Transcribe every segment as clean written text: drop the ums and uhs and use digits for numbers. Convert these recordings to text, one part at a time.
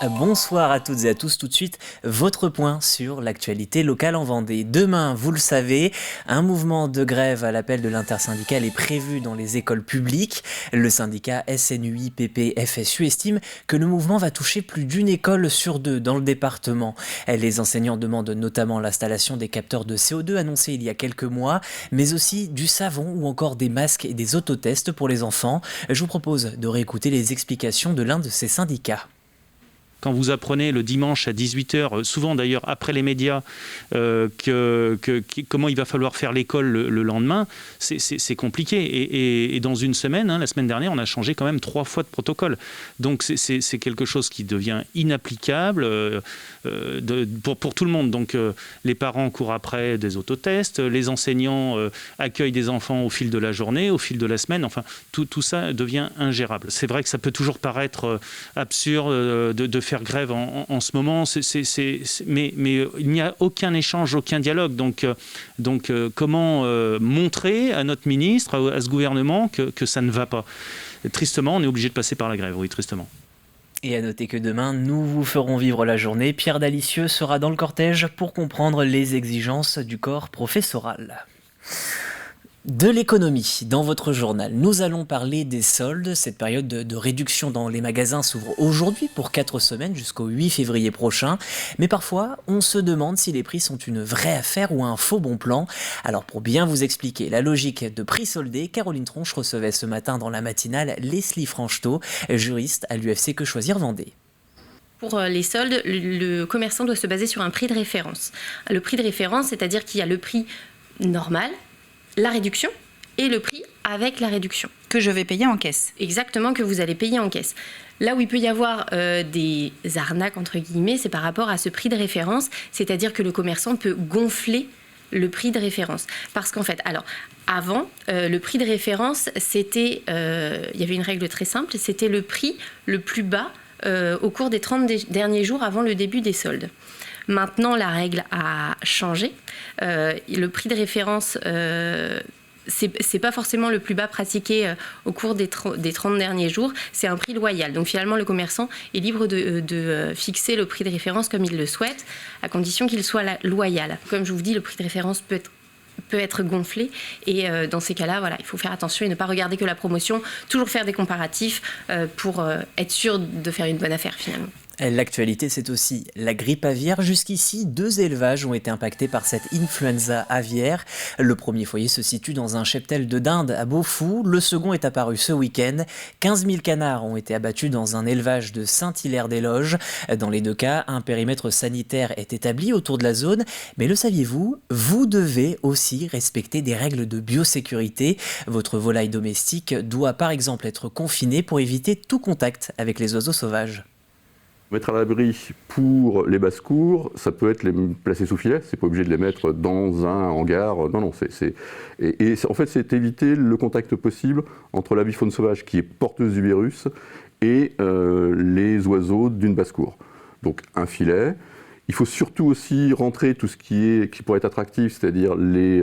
Bonsoir à toutes et à tous. Tout de suite, votre point sur l'actualité locale en Vendée. Demain, vous le savez, un mouvement de grève à l'appel de l'intersyndicale est prévu dans les écoles publiques. Le syndicat SNUI-PP-FSU estime que le mouvement va toucher plus d'une école sur deux dans le département. Les enseignants demandent notamment l'installation des capteurs de CO2 annoncés il y a quelques mois, mais aussi du savon ou encore des masques et des autotests pour les enfants. Je vous propose de réécouter les explications de l'un de ces syndicats. Quand vous apprenez le dimanche à 18h, souvent d'ailleurs après les médias, comment il va falloir faire l'école le lendemain, c'est compliqué. Et dans une semaine, la semaine dernière, on a changé quand même 3 fois de protocole. Donc c'est quelque chose qui devient inapplicable pour tout le monde. Donc les parents courent après des autotests, les enseignants accueillent des enfants au fil de la journée, au fil de la semaine. Enfin, tout ça devient ingérable. C'est vrai que ça peut toujours paraître absurde de faire grève en ce moment, mais il n'y a aucun échange, aucun dialogue. Donc comment montrer à notre ministre, à ce gouvernement que ça ne va pas? Tristement, on est obligé de passer par la grève, oui, tristement. Et à noter que demain, nous vous ferons vivre la journée. Pierre Dalicieux sera dans le cortège pour comprendre les exigences du corps professoral. De l'économie, dans votre journal, nous allons parler des soldes. Cette période de réduction dans les magasins s'ouvre aujourd'hui pour 4 semaines jusqu'au 8 février prochain. Mais parfois, on se demande si les prix sont une vraie affaire ou un faux bon plan. Alors pour bien vous expliquer la logique de prix soldés, Caroline Tronche recevait ce matin dans la matinale Leslie Franchetot, juriste à l'UFC Que Choisir Vendée. Pour les soldes, le commerçant doit se baser sur un prix de référence. Le prix de référence, c'est-à-dire qu'il y a le prix normal, la réduction et le prix avec la réduction. Que je vais payer en caisse. Exactement, que vous allez payer en caisse. Là où il peut y avoir des arnaques, entre guillemets, c'est par rapport à ce prix de référence, c'est-à-dire que le commerçant peut gonfler le prix de référence. Parce qu'en fait, alors, avant, le prix de référence, c'était, il y avait une règle très simple, c'était le prix le plus bas au cours des 30 derniers jours avant le début des soldes. Maintenant, la règle a changé. Le prix de référence, c'est pas forcément le plus bas pratiqué au cours des 30 derniers jours. C'est un prix loyal. Donc finalement, le commerçant est libre de fixer le prix de référence comme il le souhaite, à condition qu'il soit loyal. Comme je vous dis, le prix de référence peut être gonflé et dans ces cas-là, voilà, il faut faire attention et ne pas regarder que la promotion, toujours faire des comparatifs pour être sûr de faire une bonne affaire finalement. L'actualité, c'est aussi la grippe aviaire. Jusqu'ici, 2 élevages ont été impactés par cette influenza aviaire. Le premier foyer se situe dans un cheptel de dinde à Beaufou. Le second est apparu ce week-end. 15 000 canards ont été abattus dans un élevage de Saint-Hilaire-des-Loges. Dans les 2 cas, un périmètre sanitaire est établi autour de la zone. Mais le saviez-vous? Vous devez aussi respecter des règles de biosécurité. Votre volaille domestique doit par exemple être confinée pour éviter tout contact avec les oiseaux sauvages. Mettre à l'abri pour les basses-cours, ça peut être les placer sous filet, c'est pas obligé de les mettre dans un hangar, non, en fait c'est éviter le contact possible entre l'avifaune sauvage qui est porteuse du virus et les oiseaux d'une basse-cour. Donc un filet, il faut surtout aussi rentrer tout ce qui pourrait être attractif, c'est-à-dire les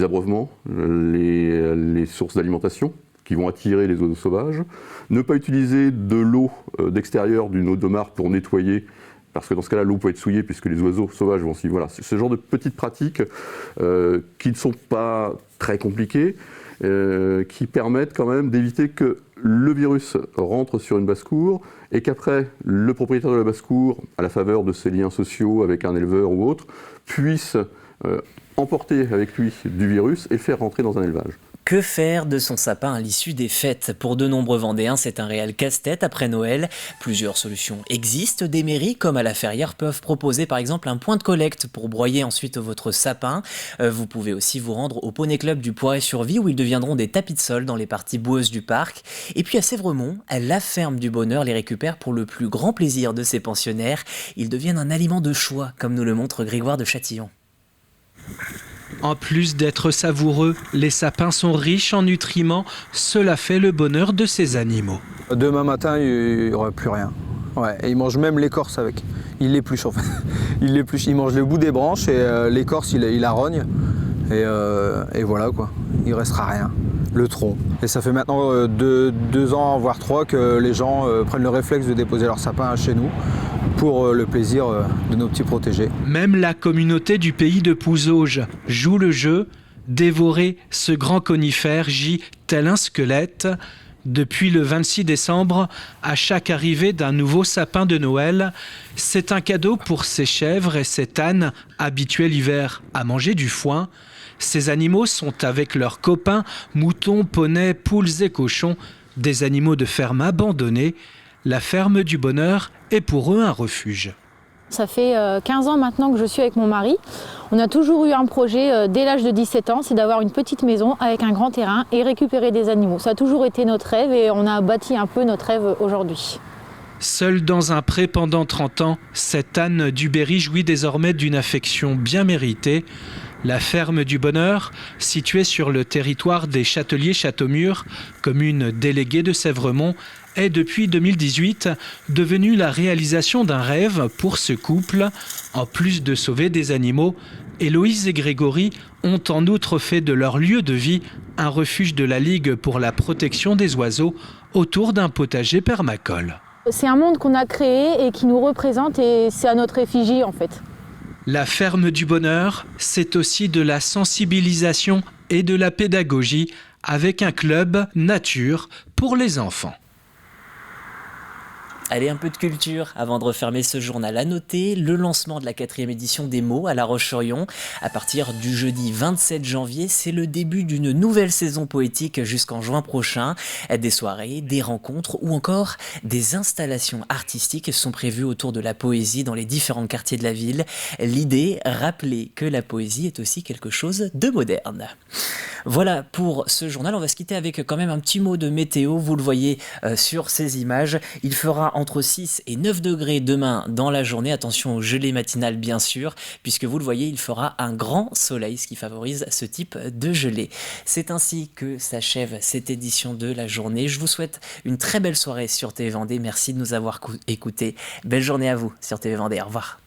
abreuvements, les sources d'alimentation, qui vont attirer les oiseaux sauvages. Ne pas utiliser de l'eau d'extérieur d'une eau de mare pour nettoyer, parce que dans ce cas-là, l'eau peut être souillée puisque les oiseaux sauvages vont s'y... Voilà, c'est ce genre de petites pratiques qui ne sont pas très compliquées, qui permettent quand même d'éviter que le virus rentre sur une basse-cour et qu'après, le propriétaire de la basse-cour, à la faveur de ses liens sociaux avec un éleveur ou autre, puisse emporter avec lui du virus et le faire rentrer dans un élevage. Que faire de son sapin à l'issue des fêtes? Pour de nombreux Vendéens, c'est un réel casse-tête après Noël. Plusieurs solutions existent. Des mairies, comme à la Ferrière, peuvent proposer par exemple un point de collecte pour broyer ensuite votre sapin. Vous pouvez aussi vous rendre au Poney Club du Poiret-sur-Vie où ils deviendront des tapis de sol dans les parties boueuses du parc. Et puis à Sévremont, la ferme du Bonheur les récupère pour le plus grand plaisir de ses pensionnaires. Ils deviennent un aliment de choix, comme nous le montre Grégoire de Châtillon. En plus d'être savoureux, les sapins sont riches en nutriments. Cela fait le bonheur de ces animaux. Demain matin, il n'y aura plus rien. Ouais, et ils mangent même l'écorce avec. Il l'épluche en fait. Il mange le bout des branches et l'écorce, il la rogne. Et voilà quoi, il restera rien. le tronc. Et ça fait maintenant 2 ans, voire 3, que les gens prennent le réflexe de déposer leur sapin chez nous pour le plaisir de nos petits protégés. Même la communauté du pays de Pouzauges joue le jeu. Dévorer ce grand conifère gît tel un squelette. Depuis le 26 décembre, à chaque arrivée d'un nouveau sapin de Noël, c'est un cadeau pour ces chèvres et cet âne habitués l'hiver à manger du foin. Ces animaux sont avec leurs copains, moutons, poneys, poules et cochons, des animaux de ferme abandonnés. La ferme du Bonheur est pour eux un refuge. Ça fait 15 ans maintenant que je suis avec mon mari. On a toujours eu un projet dès l'âge de 17 ans, c'est d'avoir une petite maison avec un grand terrain et récupérer des animaux. Ça a toujours été notre rêve et on a bâti un peu notre rêve aujourd'hui. Seul dans un pré pendant 30 ans, cette Anne Duberry jouit désormais d'une affection bien méritée. La ferme du Bonheur, située sur le territoire des Châteliers-Châteaumur, commune déléguée de Sèvremont, est depuis 2018 devenue la réalisation d'un rêve pour ce couple. En plus de sauver des animaux, Héloïse et Grégory ont en outre fait de leur lieu de vie un refuge de la Ligue pour la protection des oiseaux autour d'un potager permacole. C'est un monde qu'on a créé et qui nous représente et c'est à notre effigie en fait. La ferme du Bonheur, c'est aussi de la sensibilisation et de la pédagogie avec un club nature pour les enfants. Allez, un peu de culture avant de refermer ce journal. À noter le lancement de la 4e édition des mots à La Roche-sur-Yon. À partir du jeudi 27 janvier, c'est le début d'une nouvelle saison poétique jusqu'en juin prochain. Des soirées, des rencontres ou encore des installations artistiques sont prévues autour de la poésie dans les différents quartiers de la ville. L'idée, rappeler que la poésie est aussi quelque chose de moderne. Voilà pour ce journal. On va se quitter avec quand même un petit mot de météo. Vous le voyez sur ces images. Il fera entre 6 et 9 degrés demain dans la journée. Attention aux gelées matinales bien sûr, puisque vous le voyez, il fera un grand soleil, ce qui favorise ce type de gelée. C'est ainsi que s'achève cette édition de la journée. Je vous souhaite une très belle soirée sur TV Vendée. Merci de nous avoir écoutés. Belle journée à vous sur TV Vendée. Au revoir.